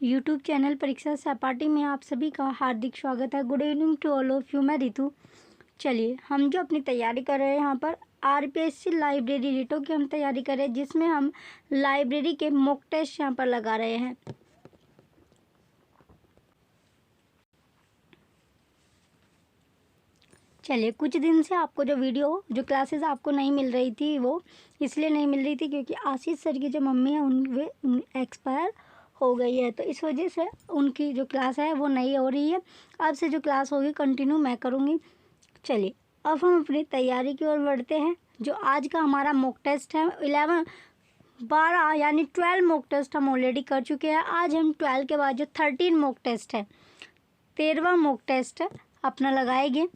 YouTube channel परीक्षा सहपाठी में आप सभी का हार्दिक स्वागत है। Good evening to all of you. मैं रितु। चलिए हम जो अपनी तैयारी कर रहे हैं यहाँ पर आरपीएससी लाइब्रेरी रेटों की हम तैयारी कर रहे हैं, जिसमें हम लाइब्रेरी के मॉक टेस्ट यहाँ पर लगा रहे हैं। चलिए कुछ दिन से आपको जो क्लासेस आपको नहीं मिल रही थी वो इसलिए नहीं मिल रही थी क्योंकि आशीष सर की जो मम्मी है उन एक्सपायर हो गई है, तो इस वजह से उनकी जो क्लास है वो नहीं हो रही है। अब से जो क्लास होगी कंटिन्यू मैं करूँगी। चलिए अब हम अपनी तैयारी की ओर बढ़ते हैं। जो आज का हमारा मॉक टेस्ट है 12 यानी 12 मॉक टेस्ट हम ऑलरेडी कर चुके हैं। आज हम 12 के बाद जो 13 मॉक टेस्ट है 13वां मॉक टेस्ट अपना लगाएंगे।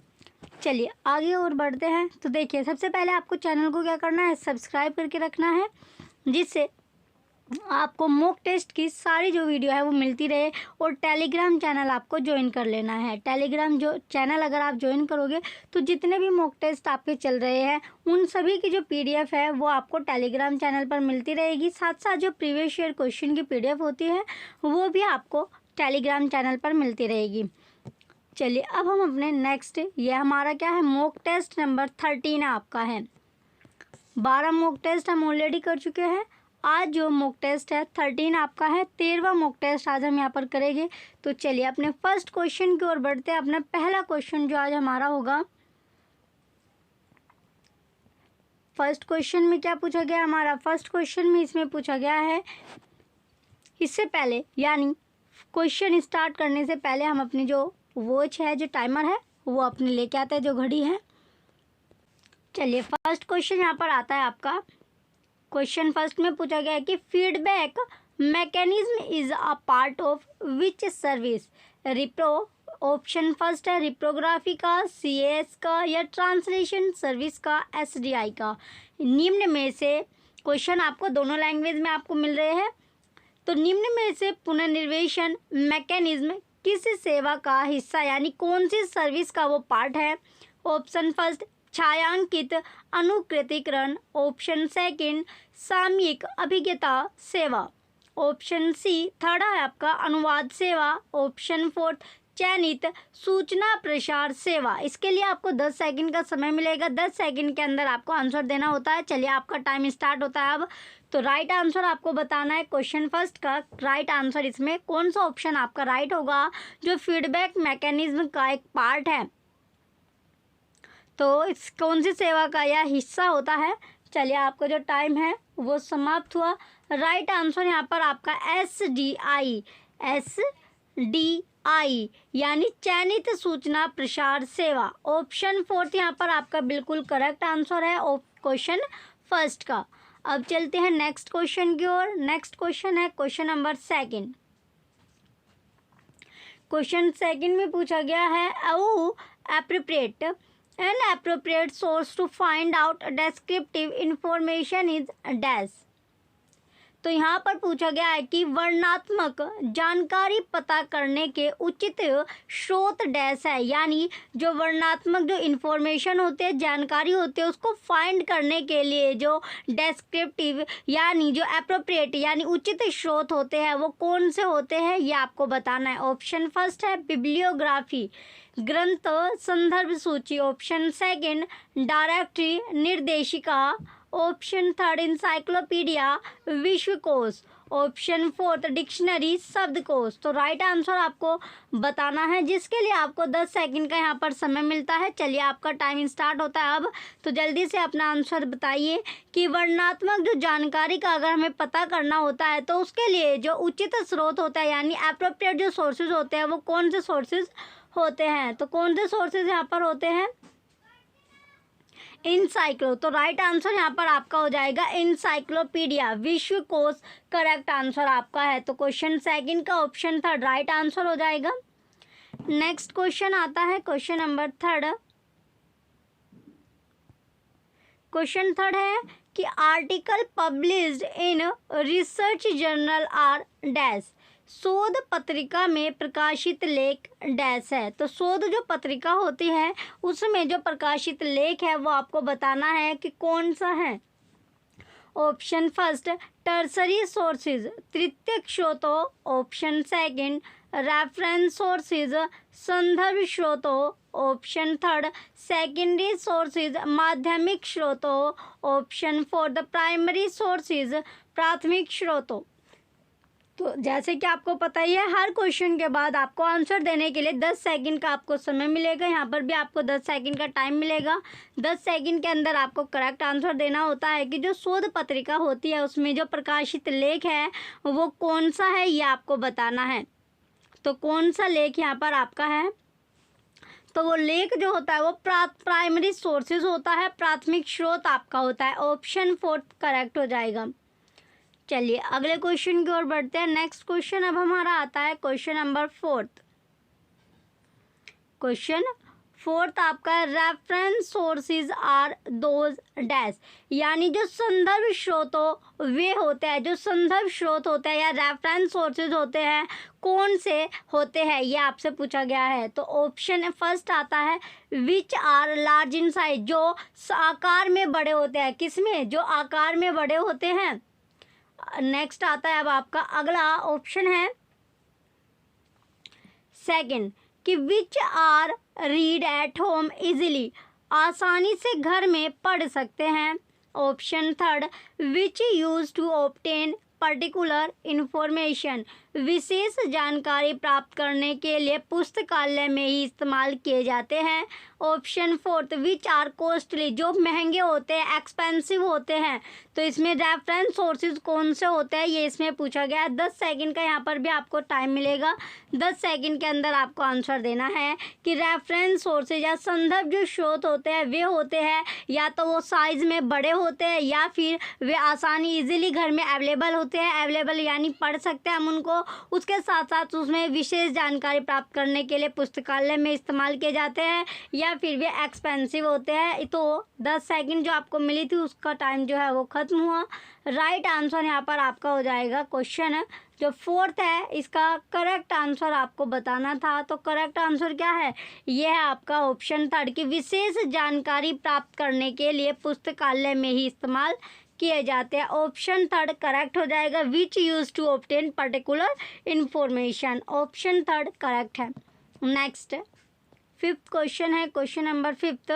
चलिए आगे और बढ़ते हैं। तो देखिए सबसे पहले आपको चैनल को क्या करना है, सब्सक्राइब करके रखना है, जिससे आपको मॉक टेस्ट की सारी जो वीडियो है वो मिलती रहे। और टेलीग्राम चैनल आपको ज्वाइन कर लेना है। टेलीग्राम जो चैनल अगर आप ज्वाइन करोगे तो जितने भी मॉक टेस्ट आपके चल रहे हैं उन सभी की जो पीडीएफ है वो आपको टेलीग्राम चैनल पर मिलती रहेगी। साथ साथ जो प्रीवियस ईयर क्वेश्चन की पीडीएफ होती है वो भी आपको टेलीग्राम चैनल पर मिलती रहेगी। चलिए अब हम अपने नेक्स्ट, ये हमारा क्या है, मॉक टेस्ट नंबर 13 आपका है। 12 मॉक टेस्ट हम ऑलरेडी कर चुके हैं। आज जो मॉक टेस्ट है 13 आपका है। 13वां मॉक टेस्ट आज हम यहाँ पर करेंगे। तो चलिए अपने फर्स्ट क्वेश्चन की ओर बढ़ते हैं। अपना पहला क्वेश्चन जो आज हमारा होगा, फर्स्ट क्वेश्चन में क्या पूछा गया हमारा, फर्स्ट क्वेश्चन में इसमें पूछा गया है, इससे पहले यानी क्वेश्चन स्टार्ट करने से पहले हम अपनी जो वॉच है, जो टाइमर है वो अपने लेके आते हैं, जो घड़ी है। चलिए फर्स्ट क्वेश्चन यहाँ पर आता है आपका। क्वेश्चन फर्स्ट में पूछा गया है कि feedback mechanism is a part of which service. Option first है रिप्रोग्राफी का, सीएस का, या ट्रांसलेशन सर्विस का, एसडीआई का। निम्न में से क्वेश्चन आपको दोनों लैंग्वेज में आपको मिल रहे हैं। तो निम्न में से पुनर्निर्देशन मैकेनिज्म किस सेवा का हिस्सा यानी कौन सी सर्विस का वो पार्ट है। ऑप्शन फर्स्ट छायांकित अनुकृतिकरण, ऑप्शन सेकंड सामयिक अभिज्ञता सेवा, ऑप्शन सी थर्ड है आपका अनुवाद सेवा, ऑप्शन फोर्थ चयनित सूचना प्रसार सेवा। इसके लिए आपको 10 सेकंड का समय मिलेगा। 10 सेकंड के अंदर आपको आंसर देना होता है। चलिए आपका टाइम स्टार्ट होता है अब। तो राइट आंसर आपको बताना है क्वेश्चन फर्स्ट का राइट आंसर। इसमें कौन सा ऑप्शन आपका राइट होगा जो फीडबैक मैकेनिज्म का एक पार्ट है, तो इस कौन सी सेवा का यह हिस्सा होता है। चलिए आपका जो टाइम है वो समाप्त हुआ। राइट आंसर यहाँ पर आपका एसडीआई यानी चयनित सूचना प्रसार सेवा। ऑप्शन फोर्थ यहाँ पर आपका बिल्कुल करेक्ट आंसर है क्वेश्चन फर्स्ट का। अब चलते हैं नेक्स्ट क्वेश्चन की ओर। नेक्स्ट क्वेश्चन है question number second. Question second में पूछा गया है appropriate source to find out descriptive information is dash। तो यहाँ पर पूछा गया है कि वर्णनात्मक जानकारी पता करने के उचित स्रोत डैश है, यानी जो वर्णनात्मक जो इन्फॉर्मेशन होते हैं, जानकारी होती है, उसको फाइंड करने के लिए जो डेस्क्रिप्टिव यानी जो एप्रोप्रिएट यानी उचित स्रोत होते हैं वो कौन से होते हैं ये आपको बताना है। ऑप्शन फर्स्ट है बिब्लियोग्राफी ग्रंथ संदर्भ सूची, ऑप्शन सेकंड डायरेक्टरी निर्देशिका, ऑप्शन थर्ड इंसाइक्लोपीडिया विश्वकोश, ऑप्शन फोर्थ डिक्शनरी शब्दकोश। तो राइट आंसर आपको बताना है, जिसके लिए आपको 10 सेकंड का यहाँ पर समय मिलता है। चलिए आपका टाइम स्टार्ट होता है अब। तो जल्दी से अपना आंसर बताइए कि वर्णनात्मक जो जानकारी का अगर हमें पता करना होता है तो उसके लिए जो उचित स्रोत होता है यानी एप्रोप्रिएट जो सोर्सेज होते हैं वो कौन से सोर्सेज होते हैं। तो कौन से सोर्सेज यहाँ पर होते हैं, इनसाइक्लो। तो राइट आंसर यहाँ पर आपका हो जाएगा इंसाइक्लोपीडिया विश्वकोश करेक्ट आंसर आपका है। तो क्वेश्चन सेकंड का ऑप्शन थर्ड राइट आंसर हो जाएगा। नेक्स्ट क्वेश्चन आता है question number third. Question third है कि article published in research journal are dash. शोध पत्रिका में प्रकाशित लेख डैश है। तो शोध जो पत्रिका होती है उसमें जो प्रकाशित लेख है वो आपको बताना है कि कौन सा है। ऑप्शन फर्स्ट टर्सरी सोर्सेज तृतीयक स्रोतों, ऑप्शन सेकंड। रेफरेंस सोर्सेज संदर्भ स्रोतों, ऑप्शन थर्ड। सेकेंडरी सोर्सेज माध्यमिक स्रोतों, ऑप्शन फोर्थ। प्राइमरी सोर्सेज प्राथमिक स्रोतों। तो जैसे कि आपको पता ही है, हर क्वेश्चन के बाद आपको आंसर देने के लिए 10 सेकंड का आपको समय मिलेगा। यहाँ पर भी आपको 10 सेकंड का टाइम मिलेगा। 10 सेकंड के अंदर आपको करेक्ट आंसर देना होता है कि जो शोध पत्रिका होती है उसमें जो प्रकाशित लेख है वो कौन सा है, ये आपको बताना है। तो कौन सा लेख यहाँ पर आपका है, तो वो लेख जो होता है वो प्राइमरी सोर्सेज होता है, प्राथमिक स्रोत आपका होता है। ऑप्शन फोर्थ करेक्ट हो जाएगा। चलिए अगले क्वेश्चन की ओर बढ़ते हैं। नेक्स्ट क्वेश्चन अब हमारा आता है question number fourth. Question fourth आपका reference sources are those dash, यानी जो संदर्भ स्रोतों वे होते हैं, जो संदर्भ स्रोत होते हैं या रेफरेंस सोर्सेज होते हैं कौन से होते हैं, ये आपसे पूछा गया है। तो ऑप्शन फर्स्ट आता है which are large in size, जो आकार में बड़े होते हैं। किसमें? जो आकार में बड़े होते हैं। नेक्स्ट आता है अब आपका अगला ऑप्शन है सेकंड कि which are read at home easily, आसानी से घर में पढ़ सकते हैं। Option third which use to obtain particular information, विशेष जानकारी प्राप्त करने के लिए पुस्तकालय में ही इस्तेमाल किए जाते हैं। Option fourth which are costly, जो महंगे होते हैं, एक्सपेंसिव होते हैं। तो इसमें रेफरेंस सोर्सेज कौन से होते हैं ये इसमें पूछा गया है। 10 सेकंड का यहाँ पर भी आपको टाइम मिलेगा। 10 सेकंड के अंदर आपको आंसर देना है कि रेफरेंस सोर्सेज या संदर्भ जो स्रोत होते हैं वे होते हैं या तो वो साइज में बड़े होते हैं या फिर वे आसानी इजीली घर में अवेलेबल होते हैं। अवेलेबल यानी पढ़ सकते हैं हम उनको, उसके साथ साथ उसमें विशेष जानकारी प्राप्त करने के लिए पुस्तकालय में इस्तेमाल किए जाते हैं, या फिर वे एक्सपेंसिव होते हैं। तो 10 सेकंड जो आपको मिली थी उसका टाइम जो है वो ख़त्म हुआ। राइट आंसर यहाँ पर आपका हो जाएगा क्वेश्चन जो फोर्थ है, इसका करेक्ट आंसर आपको बताना था। तो करेक्ट आंसर क्या है? ये है आपका ऑप्शन थर्ड कि विशेष जानकारी प्राप्त करने के लिए पुस्तकालय में ही इस्तेमाल किए जाते हैं। ऑप्शन थर्ड करेक्ट हो जाएगा which use to obtain particular information. Option third correct है। नेक्स्ट फिफ्थ क्वेश्चन है, क्वेश्चन नंबर फिफ्थ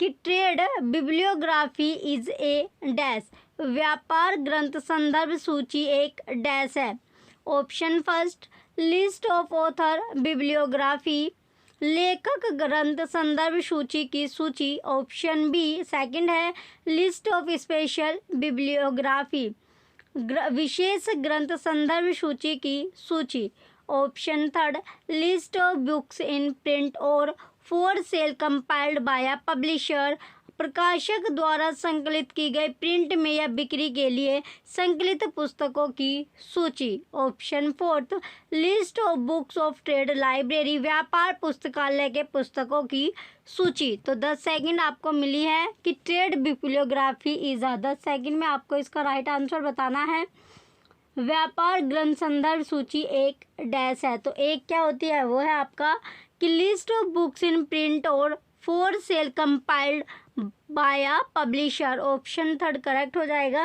कि trade bibliography is a dash, व्यापार ग्रंथ संदर्भ सूची एक डैश है। Option first list of author bibliography, लेखक ग्रंथ संदर्भ सूची की सूची। ऑप्शन बी सेकंड है लिस्ट ऑफ स्पेशल बिब्लियोग्राफी, विशेष ग्रंथ संदर्भ सूची की सूची। Option third list of books in print और for sale compiled by publisher, प्रकाशक द्वारा संकलित की गई प्रिंट में या बिक्री के लिए संकलित पुस्तकों की सूची। Option fourth list of books of trade library, व्यापार पुस्तकालय के पुस्तकों की सूची। तो 10 सेकंड आपको मिली है कि ट्रेड बिब्लियोग्राफी इज 10 सेकंड में आपको इसका राइट आंसर बताना है। व्यापार ग्रंथ संदर्भ सूची एक डैश है। तो एक क्या होती है? वो है आपका कि list of books in print और for sale compiled by publisher. Option third correct हो जाएगा।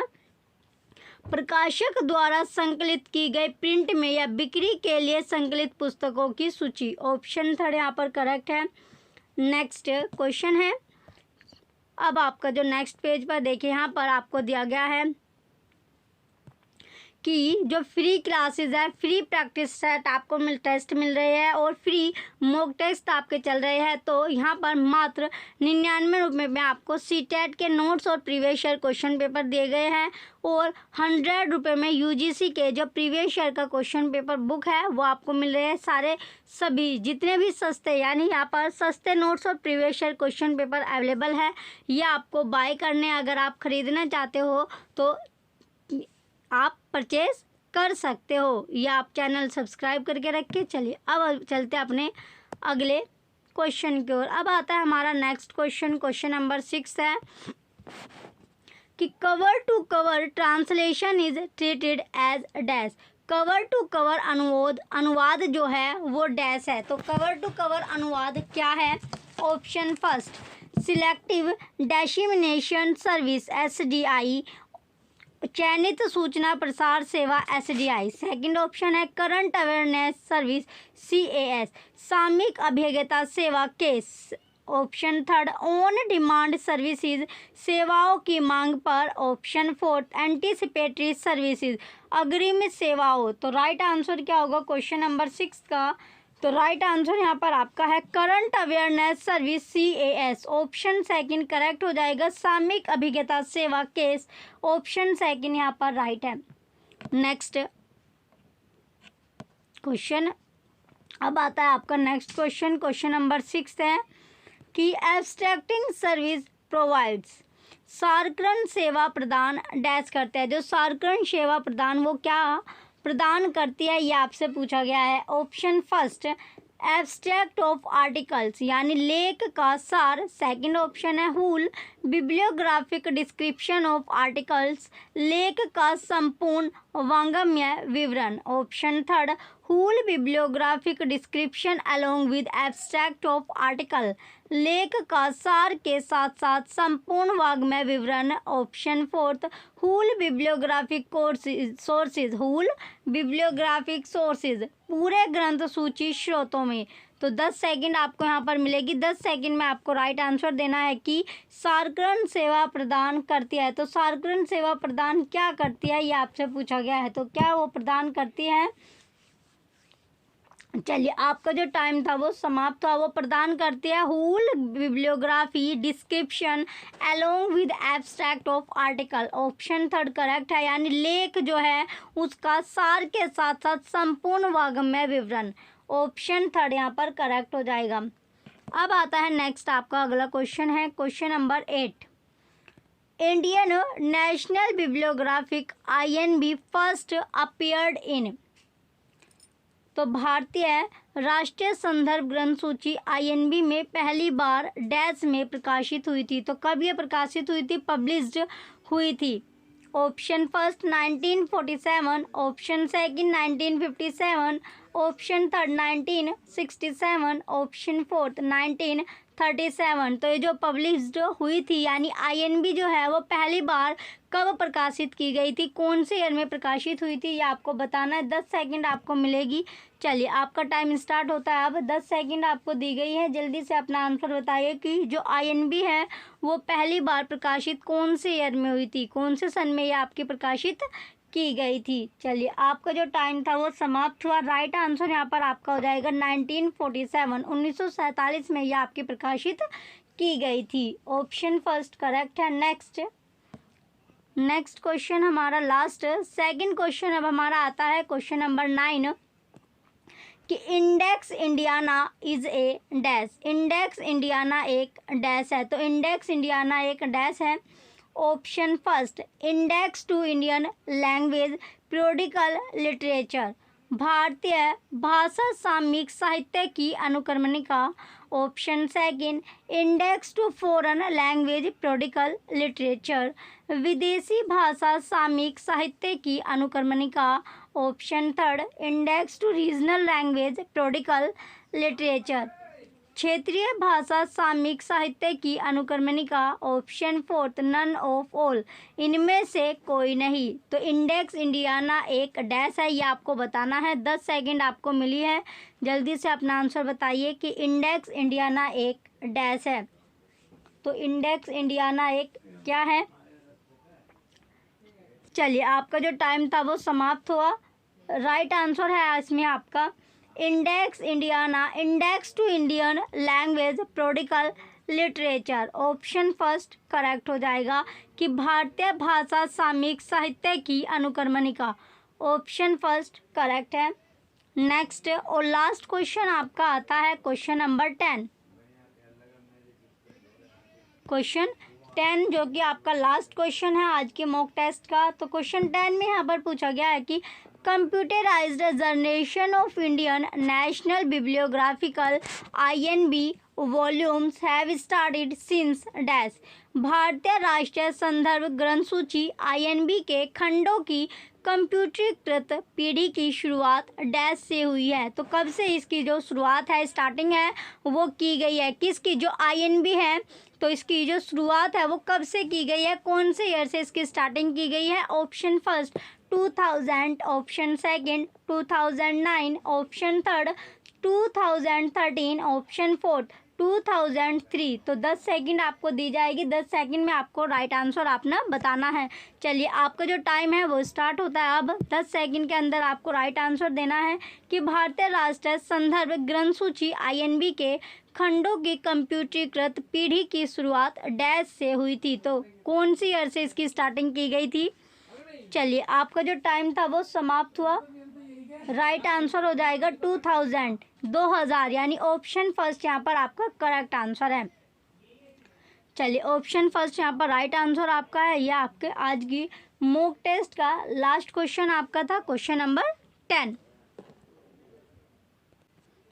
प्रकाशक द्वारा संकलित की गई प्रिंट में या बिक्री के लिए संकलित पुस्तकों की सूची। ऑप्शन थर्ड यहाँ पर करेक्ट है। नेक्स्ट क्वेश्चन है अब आपका जो नेक्स्ट पेज पर देखिए, यहाँ पर आपको दिया गया है कि जो फ्री क्लासेस है, फ्री प्रैक्टिस सेट आपको टेस्ट मिल रहे हैं और फ्री मॉक टेस्ट आपके चल रहे हैं। तो यहाँ पर मात्र 99 रुपये में आपको सीटेट के नोट्स और प्रीवियस ईयर क्वेश्चन पेपर दिए गए हैं और 100 रुपये में यूजीसी के जो प्रीवियस ईयर का क्वेश्चन पेपर बुक है वो आपको मिल रहे हैं। सारे सभी जितने भी सस्ते, यानी यहाँ पर सस्ते नोट्स और previous year question paper available है। ये आपको बाय करने, अगर आप ख़रीदना चाहते हो तो आप परचेज कर सकते हो, या आप चैनल सब्सक्राइब करके रखिए। चलिए अब चलते हैं अपने अगले क्वेश्चन की ओर। अब आता है हमारा नेक्स्ट क्वेश्चन, क्वेश्चन नंबर 6 है कि cover to cover translation is treated as dash, cover to cover अनुवाद जो है वो डैश है। तो कवर टू कवर अनुवाद क्या है? Option first selective discrimination service SDI, चयनित सूचना प्रसार सेवा SDI। सेकंड ऑप्शन है करंट अवेयरनेस सर्विस CAS। सामयिक अभिज्ञता सेवा case. Option third on demand services सेवाओं की मांग पर। ऑप्शन फोर्थ एंटीसिपेटरी सर्विसेज अग्रिम सेवाओं। तो राइट आंसर क्या होगा क्वेश्चन नंबर 6 का? तो राइट आंसर यहाँ पर आपका है current awareness service CAS। Option second correct हो जाएगा सामयिक अभिज्ञता सेवा केस। ऑप्शन सेकंड यहाँ पर राइट है। नेक्स्ट क्वेश्चन अब आता है आपका नेक्स्ट क्वेश्चन। क्वेश्चन नंबर 6 है कि एब्स्ट्रैक्टिंग सर्विस प्रोवाइड्स। सारकरण सेवा प्रदान डैश करते हैं। जो सारकरण सेवा प्रदान वो क्या प्रदान करती है ये आपसे पूछा गया है। Option first abstract of articles यानी लेख का सार। सेकंड ऑप्शन है whole bibliographic description of articles लेख का संपूर्ण वांग्मय विवरण। Option third whole bibliographic description along with abstract of article लेख का सार के साथ साथ संपूर्ण वांग्मय विवरण। Option fourth whole bibliographic sources whole bibliographic sources पूरे ग्रंथ सूची स्रोतों में। तो 10 सेकंड आपको यहाँ पर मिलेगी। 10 सेकंड में आपको राइट आंसर देना है कि सारकरण सेवा प्रदान करती है। तो सारकरण सेवा प्रदान क्या करती है ये आपसे पूछा गया है। तो क्या वो प्रदान करती है? चलिए आपका जो टाइम था वो समाप्त हुआ। वो प्रदान करती है whole bibliography description along with abstract of article. Option third correct है यानी लेख जो है उसका सार के साथ साथ संपूर्ण वांग्मय विवरण। ऑप्शन थर्ड यहाँ पर करेक्ट हो जाएगा। अब आता है नेक्स्ट आपका अगला क्वेश्चन है question number 8। Indian national bibliographic INB first appeared in. तो भारतीय राष्ट्रीय संदर्भ ग्रंथ सूची INB में पहली बार डैश में प्रकाशित हुई थी। तो कब ये प्रकाशित हुई थी? पब्लिश्ड हुई थी। Option first 1947। Option second 1957। Option third 1967। Option fourth 1937। तो ये जो पब्लिश्ड हुई थी यानी INB जो है वो पहली बार कब प्रकाशित की गई थी, कौन से ईयर में प्रकाशित हुई थी ये आपको बताना है। 10 सेकंड आपको मिलेगी। चलिए आपका टाइम स्टार्ट होता है अब। 10 सेकंड आपको दी गई है। जल्दी से अपना आंसर बताइए कि जो INB है वो पहली बार प्रकाशित कौन से ईयर में हुई थी, कौन से सन में ये आपकी प्रकाशित की गई थी। चलिए आपका जो टाइम था वो समाप्त हुआ। राइट आंसर यहाँ पर आपका हो जाएगा 1947। 1947 में ये आपकी प्रकाशित की गई थी। ऑप्शन फर्स्ट करेक्ट है। नेक्स्ट क्वेश्चन हमारा लास्ट सेकंड क्वेश्चन अब हमारा आता है क्वेश्चन नंबर 9 कि index Indiana is a dash. Index Indiana एक डैश है। तो इंडेक्स इंडियाना एक डैश है। Option first index to Indian language periodical literature भारतीय भाषा सामयिक साहित्य की अनुक्रमणिका। Option second index to foreign language periodical literature विदेशी भाषा सामयिक साहित्य की अनुक्रमणिका। Option third index to regional language periodical literature क्षेत्रीय भाषा सामयिक साहित्य की अनुक्रमणिका। Option fourth none of all इनमें से कोई नहीं। तो इंडेक्स इंडियाना एक डैश है ये आपको बताना है। 10 सेकंड आपको मिली है। जल्दी से अपना आंसर बताइए कि इंडेक्स इंडियाना एक डैश है। तो इंडेक्स इंडियाना एक क्या है? चलिए आपका जो टाइम था वो समाप्त हुआ। राइट आंसर है इसमें आपका index Indiana index to Indian language periodical literature. Option first correct हो जाएगा कि भारतीय भाषा सामयिक साहित्य की अनुक्रमणिका। ऑप्शन फर्स्ट करेक्ट है। नेक्स्ट और लास्ट क्वेश्चन आपका आता है क्वेश्चन नंबर 10। क्वेश्चन 10 जो कि आपका लास्ट क्वेश्चन है आज के मॉक टेस्ट का। तो क्वेश्चन 10 में यहाँ पर पूछा गया है कि computerised generation of Indian national bibliographical INB volumes have started since dash. भारतीय राष्ट्रीय संदर्भ ग्रंथ सूची INB के खंडों की कंप्यूटरीकृत पीढ़ी की शुरुआत डैश से हुई है। तो कब से इसकी जो शुरुआत है, स्टार्टिंग है, वो की गई है? किसकी? जो INB है, तो इसकी जो शुरुआत है वो कब से की गई है? कौन से ईयर से इसकी स्टार्टिंग की गई है? Option first 2000, option second 2009, option third 2013, option fourth 2003। तो 10 सेकंड आपको दी जाएगी, 10 सेकंड में आपको राइट आंसर अपना बताना है। चलिए, आपका जो टाइम है वो स्टार्ट होता है अब। 10 सेकंड के अंदर आपको राइट आंसर देना है कि भारतीय राष्ट्रीय संदर्भ ग्रंथ सूची INB के खंडों की कंप्यूटरीकृत पीढ़ी की शुरुआत डैश से हुई थी। तो कौन सी ईयर से इसकी स्टार्टिंग की गई थी? चलिए, आपका जो टाइम था वो समाप्त हुआ। राइट आंसर हो जाएगा 2000, यानी ऑप्शन फर्स्ट यहाँ पर आपका करेक्ट आंसर है। चलिए, ऑप्शन फर्स्ट यहाँ पर राइट आंसर आपका है। यह आपके आज की मॉक टेस्ट का लास्ट क्वेश्चन आपका था, क्वेश्चन नंबर 10।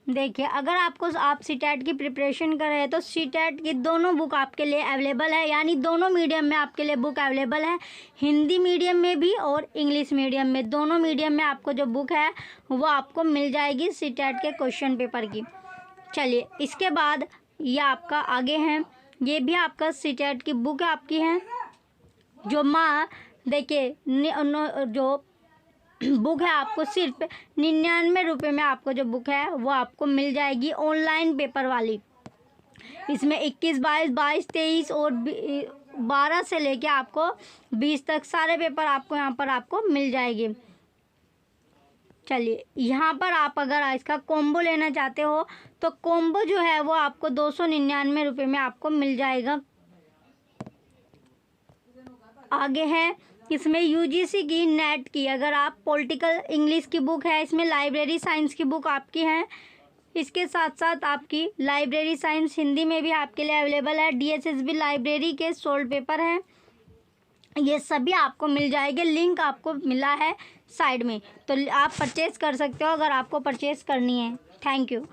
देखिए, अगर आप सीटेट की प्रिपरेशन कर रहे हैं तो सीटेट की दोनों बुक आपके लिए अवेलेबल है, यानी दोनों मीडियम में आपके लिए बुक अवेलेबल है, हिंदी मीडियम में भी और इंग्लिश मीडियम में। दोनों मीडियम में आपको जो बुक है वो आपको मिल जाएगी सीटेट के क्वेश्चन पेपर की। चलिए, इसके बाद ये आपका आगे है, ये भी आपका सीटेट की बुक आपकी है। जो देखिए जो बुक है आपको सिर्फ 99 रुपये में आपको जो बुक है वो आपको मिल जाएगी, ऑनलाइन पेपर वाली। इसमें 21, 22, 23 और 12 से लेके आपको 20 तक सारे पेपर आपको यहाँ पर आपको मिल जाएंगे। चलिए, यहाँ पर आप अगर इसका कॉम्बो लेना चाहते हो तो कॉम्बो जो है वो आपको 299 रुपये में आपको मिल जाएगा। आगे है, इसमें UGC की नेट की, अगर आप पॉलिटिकल इंग्लिश की बुक है, इसमें लाइब्रेरी साइंस की बुक आपकी है। इसके साथ साथ आपकी लाइब्रेरी साइंस हिंदी में भी आपके लिए अवेलेबल है। DSSB लाइब्रेरी के सोल्ड पेपर हैं, ये सभी आपको मिल जाएंगे। लिंक आपको मिला है साइड में, तो आप परचेज़ कर सकते हो अगर आपको परचेज़ करनी है। Thank you.